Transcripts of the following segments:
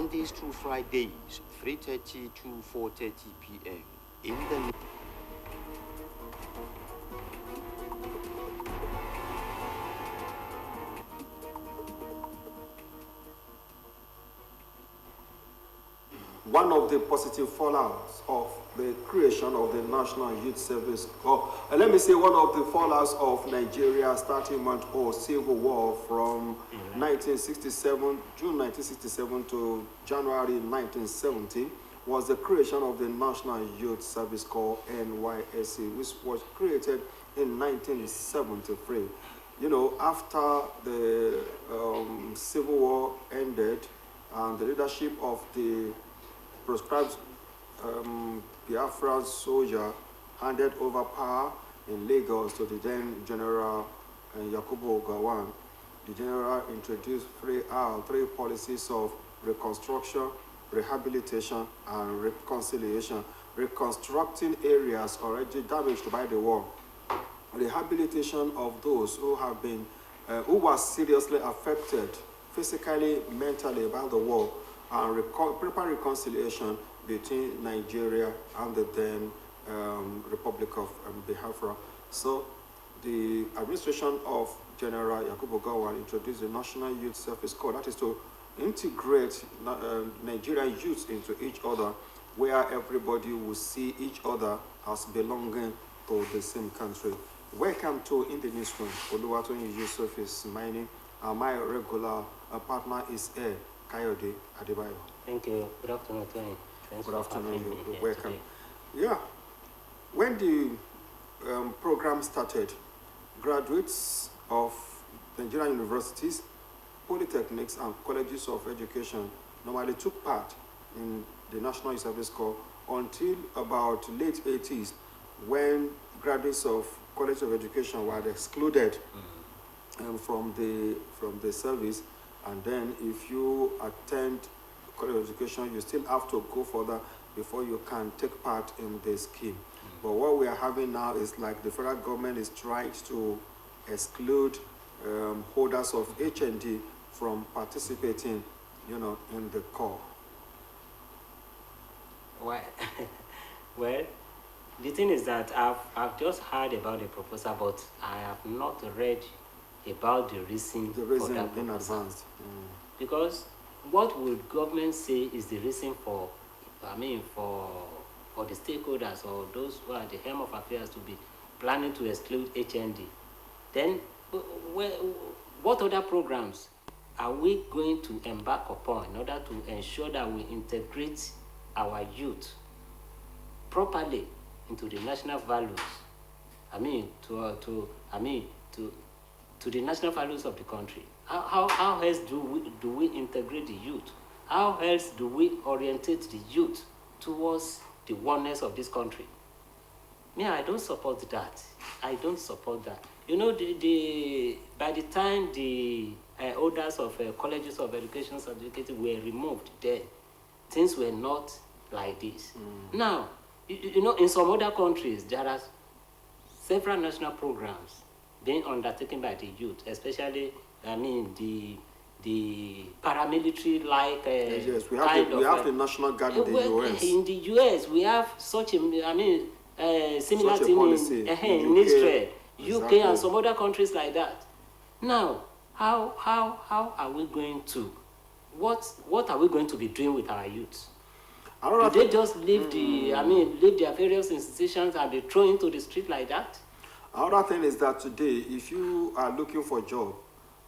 Mondays through Fridays, 3:30 to 4:30 p.m. in the One of the positive fallouts of the creation of the National Youth Service Corps, let me say one of the fallouts of Nigeria's 30-month-old civil war from 1967, June 1967 to January 1970 was the creation of the National Youth Service Corps, NYSC, which was created in 1973. You know, after the Civil War ended and the leadership of the proscribed Biafran soldier handed over power in Lagos to the then General Yakubu Gowon. The general introduced three policies of reconstruction, rehabilitation, and reconciliation, reconstructing areas already damaged by the war, rehabilitation of those who have been who were seriously affected physically, mentally by the war, and proper reconciliation between Nigeria and the then Republic of Biafra. So the administration of General Yakubu Gowon introduced the National Youth Service Corps, that is to integrate Nigerian youths into each other, where everybody will see each other as belonging to the same country. Welcome to In the Newsroom. Oluwatoyin Yusuf is my name, and my regular partner is Kayode Adebayo. Thank you. Good afternoon, Tony. Good afternoon. You're welcome. Yeah. When the program started, graduates of Nigerian universities, polytechnics, and colleges of education normally took part in the National Youth Service Corps until about late 80s, when graduates of College of Education were excluded from the service. And then if you attend college of education, you still have to go further before you can take part in the scheme. But what we are having now is like the federal government is trying to exclude holders of HND from participating, you know, in the corps. Well, the thing is that I've just heard about the proposal, but I have not read about the reason for that in proposal. advance. Because what would government say is the reason for, for the stakeholders or those who are at the helm of affairs to be planning to exclude HND? Then, what other programs are we going to embark upon in order to ensure that we integrate our youth properly into the national values? To the national values of the country. How else do we integrate the youth? How else do we orientate the youth towards the oneness of this country? I don't support that. I don't support that. You know, by the time the holders of colleges of education certificates were removed, then things were not like this. Now, you know, in some other countries, there are several national programs being undertaken by the youth, especially, the paramilitary yes, we have the National Guard in the US. In the US, we have such a similar Such a thing policy in Israel, exactly. UK, and some other countries like that. Now, how are we going to? What are we going to be doing with our youth? Do they just leave leave their various institutions and be thrown into the street like that? Another thing is that today, if you are looking for a job,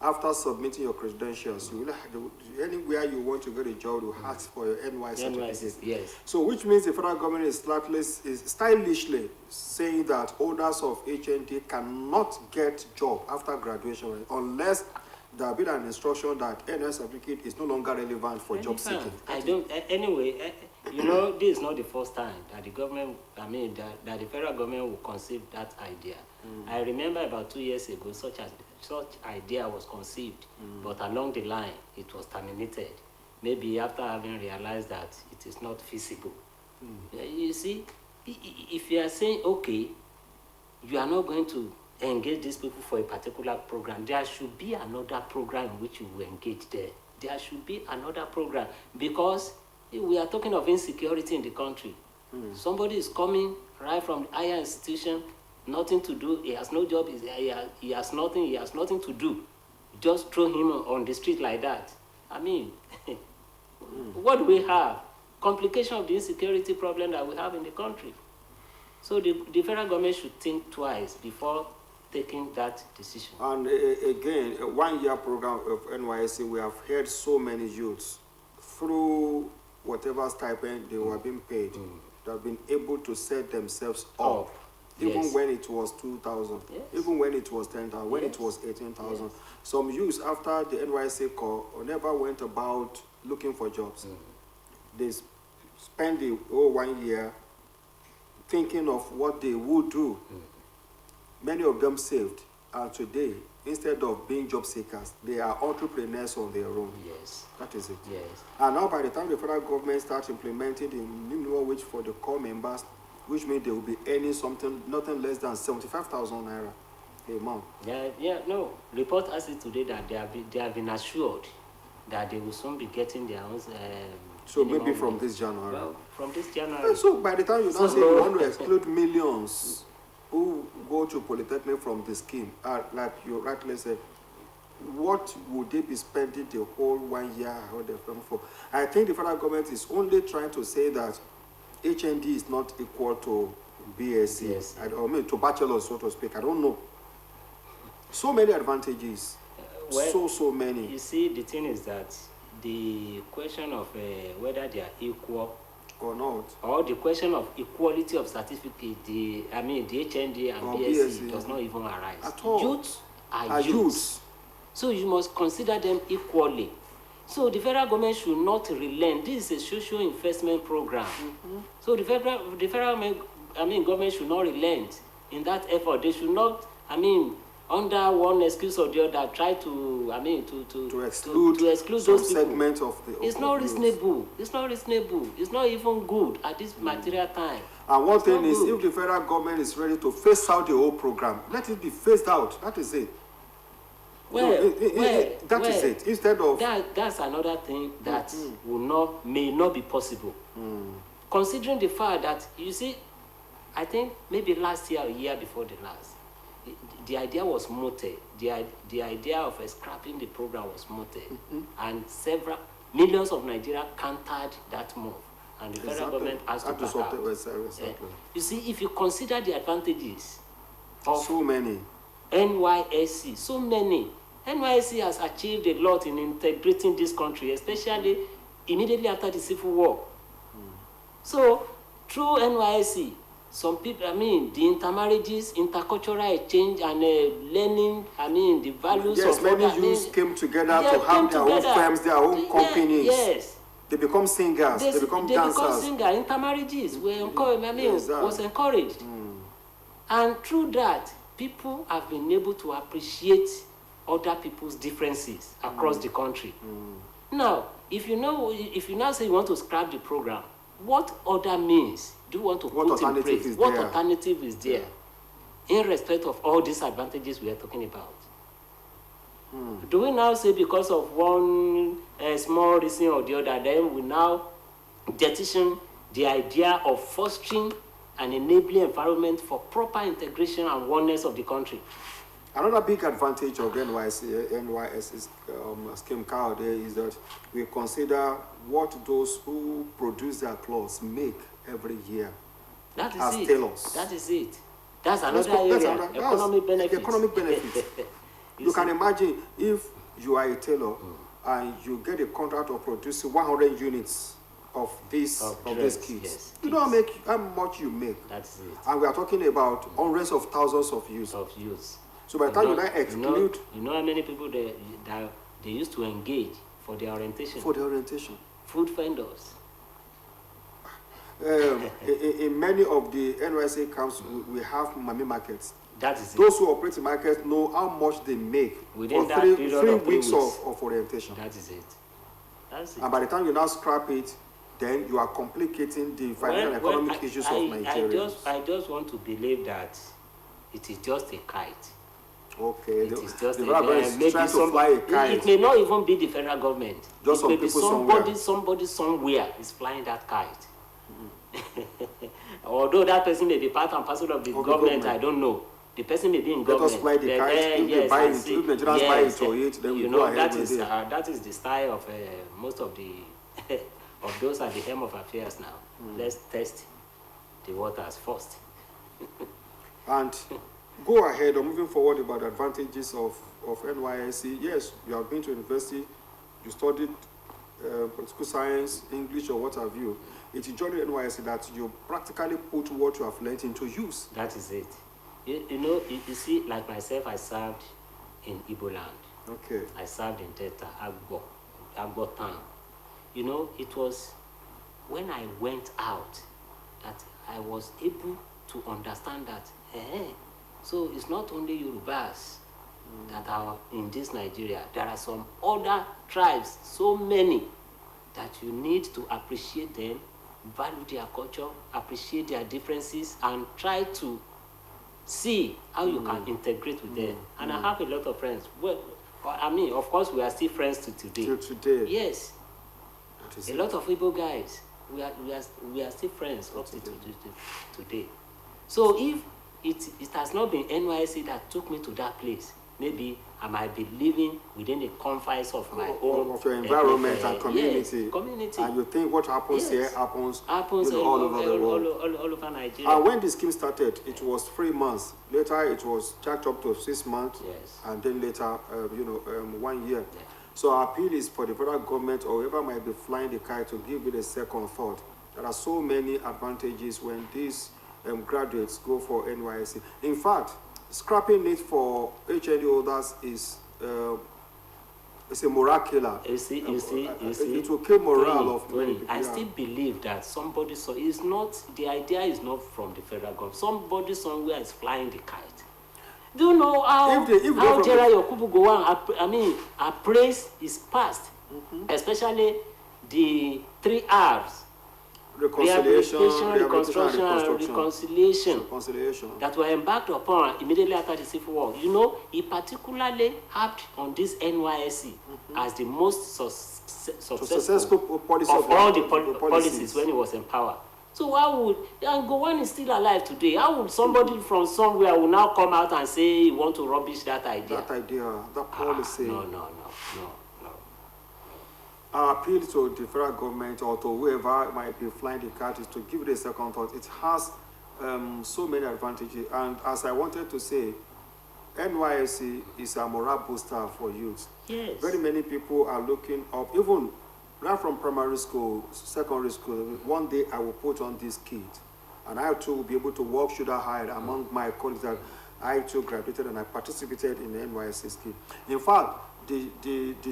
after submitting your credentials, you will anywhere you want to get a job, you ask for your NY certificate. Yes. So, which means the federal government is stylishly saying that holders of HND cannot get job after graduation unless there has been an instruction that NY certificate is no longer relevant for job seeking. Anyway, you know, this is not the first time that the government, that the federal government will conceive that idea. I remember about 2 years ago, such idea was conceived, but along the line, it was terminated. Maybe after having realized that it is not feasible. You see, if you are saying, okay, you are not going to engage these people for a particular program, there should be another program in which you will engage there. there should be another program, because we are talking of insecurity in the country. Somebody is coming right from the higher institution, nothing to do, he has no job, he has nothing to do. Just throw him on the street like that. I mean, what do we have? Complication of the insecurity problem that we have in the country. So the federal government should think twice before taking that decision. And again, a 1-year program of NYSC, we have heard so many youths through whatever stipend they were being paid, they have been able to set themselves up. Even Yes. when it was 2,000, Yes. even when it was 10,000, when it was 18,000. Yes. Some youths, after the NYSC call, never went about looking for jobs. They spend the whole 1 year thinking of what they would do. Many of them saved, and today, instead of being job seekers, they are entrepreneurs on their own. Yes. That is it. Yes. And now, by the time the federal government starts implementing the minimum wage for the core members, which means they will be earning nothing less than 75,000 naira a month. No. Report has it today that they have been assured that they will soon be getting their own. So maybe minimum from wage. this January. Well, from this January. So by the time you now say you want to exclude millions who go to polytechnic from the scheme, like you rightly said, what would they be spending the whole 1 year how they're come for? I think the federal government is only trying to say that HND is not equal to BSc, Yes. I mean to bachelor, so to speak. I don't know. So many advantages. So many. You see, the thing is that the question of whether they are equal Or not. or the question of equality of certificate, the HND and Or BSc BSc. does not even arise. At all. Youths are youths. youths. So you must consider them equally. So the federal government should not relent. This is a social investment program. So the federal government should not relent in that effort. They should not, under one excuse or the other, try to exclude some those people. segment of the. It's not reasonable. It's not reasonable. It's not even good at this material time. And one It's thing not is, good. if the federal government is ready to phase out the whole program, let it be phased out. That is it. That is it. Instead of that's another thing that may not be possible. Considering the fact that, you see, I think maybe last year or year before the last, the idea was mooted. The idea of scrapping the program was mooted, and several millions of Nigeria countered that move, and the federal government has to back out. Exactly. You see, if you consider the advantages of So many. NYSC, so many. NYSC has achieved a lot in integrating this country, especially immediately after the Civil War. So, through NYSC, some people, the intermarriages, intercultural exchange, and learning, the values Yes, of many other, youths came together to have their own firms, their own companies. Yes. They become singers, they become dancers. Become singers. Intermarriages were encouraged, was encouraged. And through that, people have been able to appreciate other people's differences across the country. Now, if you now say you want to scrap the program, what other means do you want to put in place? What alternative is there in respect of all these advantages we are talking about? Do we now say because of one small reason or the other, then we now jettison the idea of fostering an enabling environment for proper integration and oneness of the country? Another big advantage of NYS's scheme there is that we consider what those who produce their clothes make every year. That is as it. tailors. That is it. That's another area. Economic benefits. Economic benefits. You can imagine if you are a tailor and you get a contract of producing 100 units of this kits. Yes, you know how much you make. That's it. And we are talking about hundreds of thousands of use. So by the time you now exclude, you know how many people they used to engage for their orientation. Food vendors. In many of the NYSC camps, we have mami markets. That is Those who operate in markets know how much they make within for three weeks of orientation. That is it. That's it. And by the time you now scrap it, then you are complicating the financial and economic issues of Nigeria. I just want to believe that it is just a kite. Okay. It is just maybe trying to fly a kite. It may not even be the federal government. Just it may be somebody somewhere is flying that kite. Although that person may be part and parcel of the government, I don't know. The person may be in government. Let us fly the kite. If they buy it, if they just buy it or it, then we go ahead with it. That is the style of most of the of those at the helm of affairs now. Let's test the waters first. And go ahead, or moving forward about the advantages of NYSC. Yes, you have been to university, you studied political science, English, or what have you. It is during NYSC that you practically put what you have learned into use. That is it. You see, like myself, I served in Igbo land. Okay. I served in Delta, Agbo town. It was when I went out that I was able to understand that, so it's not only Yorubas that are in this Nigeria. There are some other tribes, so many, that you need to appreciate them, value their culture, appreciate their differences, and try to see how you can integrate with them. And I have a lot of friends. Well, I mean, of course, we are still friends to today. Till today. Yes. A lot of Igbo guys, we are still friends up to today. So if it has not been NYSC that took me to that place, maybe I might be living within the confines of my own of your environment and community. Yes, community. And you think what happens here happens all over the world. All over Nigeria. And when the scheme started, it was 3 months. Later, it was jacked up to 6 months. Yes. And then later, 1 year. Yeah. So our appeal is for the federal government or whoever might be flying the kite to give it a second thought. There are so many advantages when these graduates go for NYSC. In fact, scrapping it for HND holders is it's a morale killer. You see, it will kill morale of many people. I still believe that the idea is not from the federal government. Somebody somewhere is flying the kite. Do you know how General Yakubu Gowon, our praise is past, especially the 3 R's. Reconciliation, reconstruction, and reconciliation that were embarked upon immediately after the Civil War. He particularly harped on this NYSC as the most successful policy of all the policies when he was in power. So and Gowon is still alive today. How would somebody from somewhere will now come out and say he want to rubbish that idea? That policy. No. Our appeal to the federal government or to whoever might be flying the kite is to give it a second thought. It has so many advantages. And as I wanted to say, NYSC is a morale booster for youth. Yes. Very many people are looking up, even right from primary school, secondary school. One day I will put on this kit, and I too will be able to walk shoulder high among my colleagues that I too graduated and I participated in the NYSC scheme. In fact, the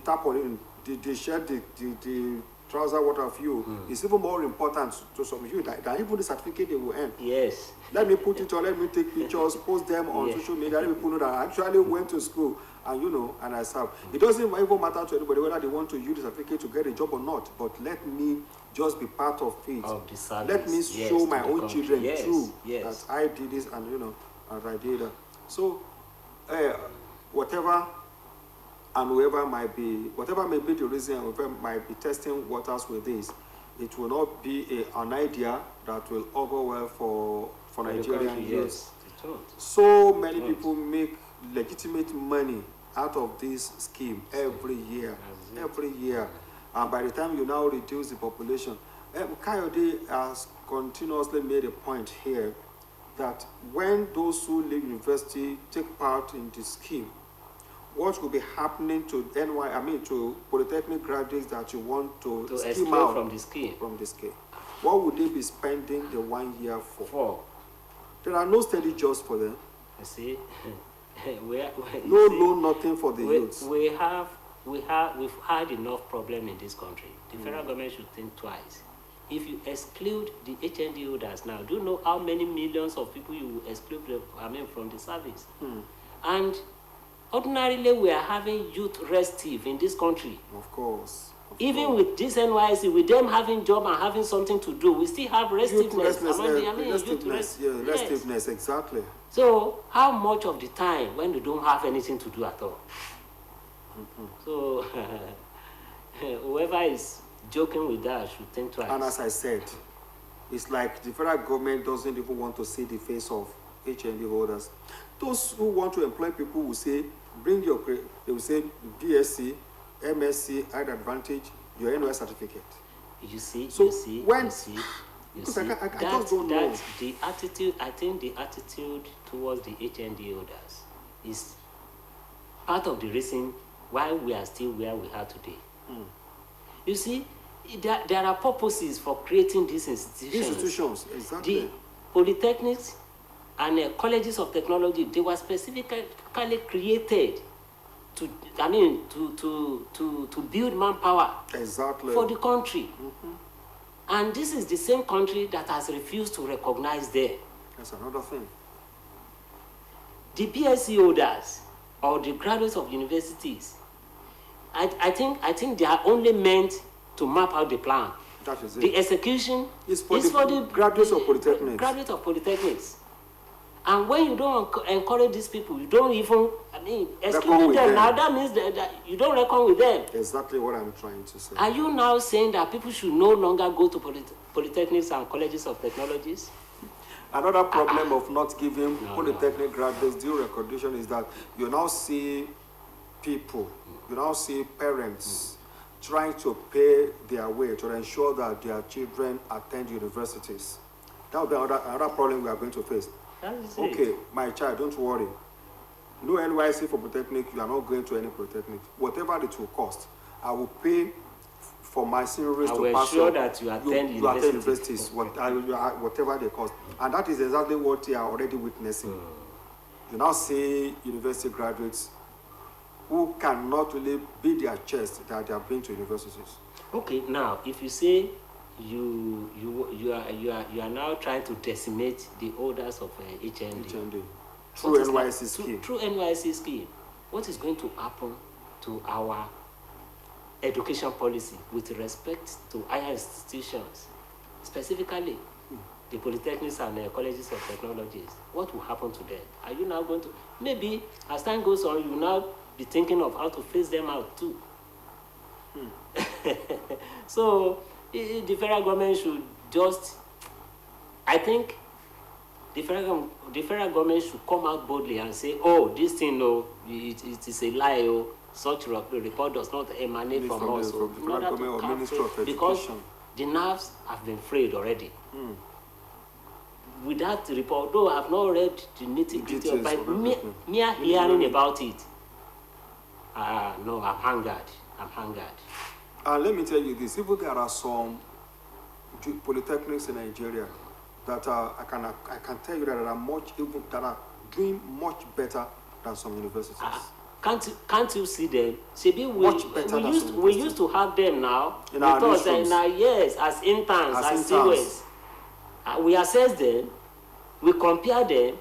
tarpaulin, the shirt, the trouser, what have you, is even more important to some of you than even the certificate they will earn. Yes. Let me put it on, let me take pictures, post them on social media, let people know that I actually went to school and I served. It doesn't even matter to anybody whether they want to use the certificate to get a job or not, but let me just be part of it. Of the service. Let me show my own children too that I did this and I did that. So whatever and whoever whatever may be the reason, whoever might be testing waters with this, it will not be an idea that will augur well for Nigerian youth. So many people make legitimate money out of this scheme every year. And by the time you now reduce the population, Kayode has continuously made a point here that when those who leave university take part in the scheme, what will be happening to to polytechnic graduates that you want to scheme out from the scheme? What would they be spending the 1 year for? There are no steady jobs for them. You see, nothing for the youths. We've had enough problem in this country. The federal government should think twice. If you exclude the HND holders now, do you know how many millions of people you will exclude from the service? And ordinarily, we are having youth restive in this country. Of course. Even with this NYC, with them having job and having something to do, we still have restiveness. Restiveness, exactly. So how much of the time when you don't have anything to do at all? So whoever is joking with that should think twice. And as I said, it's like the federal government doesn't even want to see the face of HND holders. Those who want to employ people will say, bring your, they will say BSc, MSc, add advantage, your NY certificate. You see, so you see, when, you see. You because see, I just don't know. The attitude, I think the attitude towards the HND holders is part of the reason why we are still where we are today. You see, there are purposes for creating these institutions. Institutions, exactly. The polytechnics and colleges of technology, they were specifically created to build manpower exactly for the country. And this is the same country that has refused to recognize them. That's another thing. The BSc holders or the graduates of universities, I think they are only meant to map out the plan. That is it. The execution is for the graduates of polytechnics. Graduates of polytechnics. And when you don't encourage these people, you don't even, excluding them, now that means that you don't reckon with them. Exactly what I'm trying to say. Are you now saying that people should no longer go to polytechnics and colleges of technologies? Another problem of not giving polytechnic graduates due recognition is that you now see people, you now see parents trying to pay their way to ensure that their children attend universities. That will be another problem we are going to face. Okay, my child, don't worry. No NYC for polytechnic, you are not going to any polytechnic. Whatever it will cost, I will pay for my seniors to pass. Sure that you attend universities, whatever they cost. And that is exactly what they are already witnessing. You now see university graduates who cannot really beat their chest that they are going to universities. Okay, now if you say you are now trying to decimate the holders of HND. Through NYC scheme. Through NYC scheme. What is going to happen to our education policy with respect to higher institutions, specifically the polytechnics and colleges of technologies? What will happen to them? Are you now going to, maybe as time goes on, you will now be thinking of how to phase them out too. So the federal government should just, I think the federal government should come out boldly and say, oh, this thing, no, it is a lie, oh, such report does not emanate from us. Because the nerves have been frayed already. With that report, though I have not read the nitty-gritty of it, mere hearing about it, no, I'm hungered. And let me tell you this, even there are some polytechnics in Nigeria that I can tell you that are doing much better than some universities. Can't you see them? We used to have them now. In our newsrooms. Yes, as interns, as COs. We assess them, we compare them.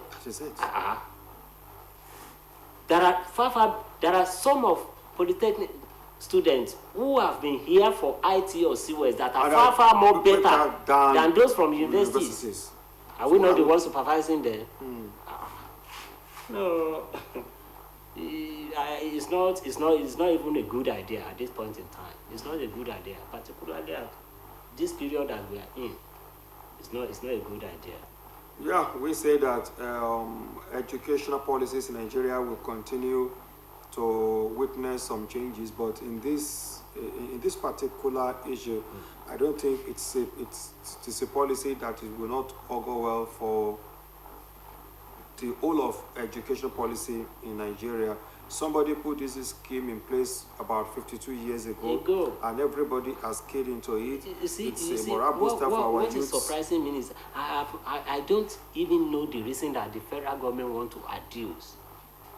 There are some of polytechnic students who have been here for IT or COS that are far more better than those from universities. Are we not the ones supervising them? No. It's not even a good idea at this point in time. It's not a good idea, particularly at this period that we are in. It's not a good idea. Yeah, we say that educational policies in Nigeria will continue to witness some changes, but in this particular issue, I don't think it's a policy that it will not augur well for the whole of education policy in Nigeria. Somebody put this scheme in place about 52 years ago, and everybody has keyed into it. It's a morale booster for our youth. What is surprising me is I don't even know the reason that the federal government want to adduce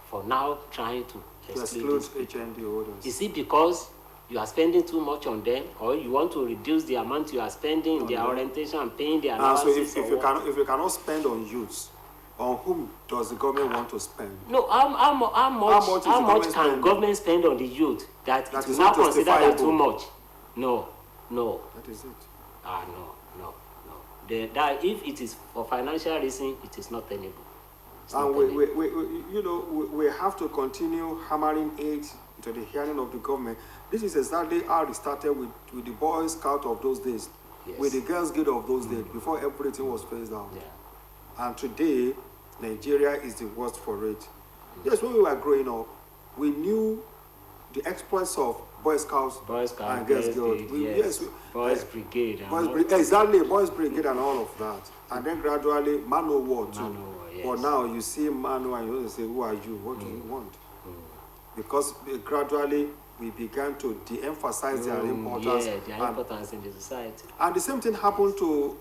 for now trying to exclude HND holders. Is it because you are spending too much on them, or you want to reduce the amount you are spending in their orientation and paying their analysis? So if you cannot spend on youths, on whom does the government want to spend? No, how much can government spend on the youth that it is now considered as too much? No. That is it. No. That if it is for financial reason, it is not tenable. And we have to continue hammering it to the hearing of the government. This is exactly how it started with the Boy Scout of those days, Yes. with the Girls Guild of those days, before everything was phased out. Yeah. And today, Nigeria is the worst for it. Yes, when we were growing up, we knew the exploits of Boy Scouts and Girls Guild. Boys Brigade. Exactly, Boys Brigade and all of that. And then gradually, Man O' War too. Yes. But now you see Man O' and you say, who are you? What do you want? Because gradually we began to de-emphasize their importance. Yeah, their importance in the society. And the same thing happened to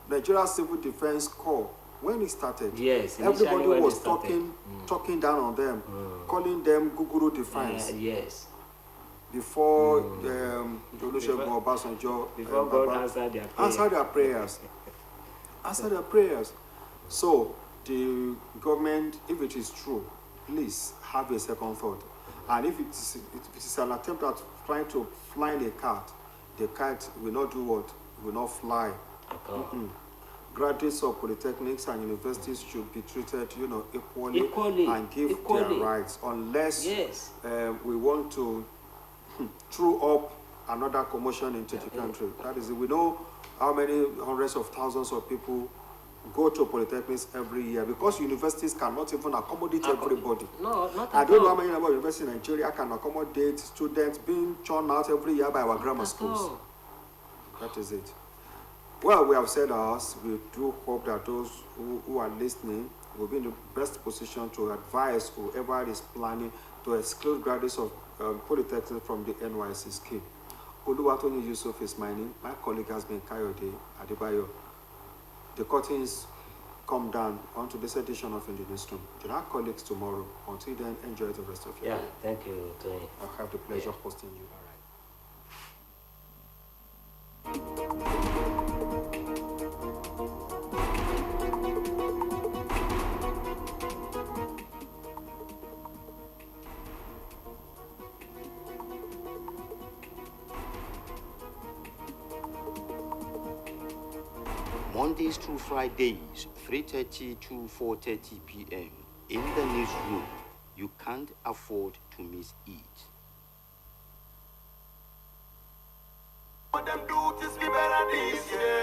Nigeria Civil Defense Corps when it started. Yes, everybody was talking down on them, calling them Guguru Defense. Yes. Before Olusegun Obasanjo answered their prayers. Answer their prayers. So the government, if it is true, please have a second thought. And if it is an attempt at trying to fly a kite, the kite will not do what? Will not fly. Graduates of polytechnics and universities should be treated, equally and give their rights, unless we want to throw up another commotion into the country. That is, we know how many hundreds of thousands of people go to polytechnics every year, because universities cannot even accommodate everybody. No, not I don't know how many number of universities in Nigeria can accommodate students being churned out every year by our grammar schools. That is it. Well, we have said ours. We do hope that those who are listening will be in the best position to advise whoever is planning to exclude graduates of polytechnics from the NYSC scheme. Oluwatoyin Yusuf is my name. My colleague has been Kayode Adebayo. The curtains come down onto this edition of In the Newsroom. To our colleagues tomorrow. Until then, enjoy the rest of your day. Thank you, Tony. I have the pleasure of hosting you. Mondays through Fridays, 3:30 to 4:30 p.m. in the newsroom. You can't afford to miss it. What them do to sleep better this year.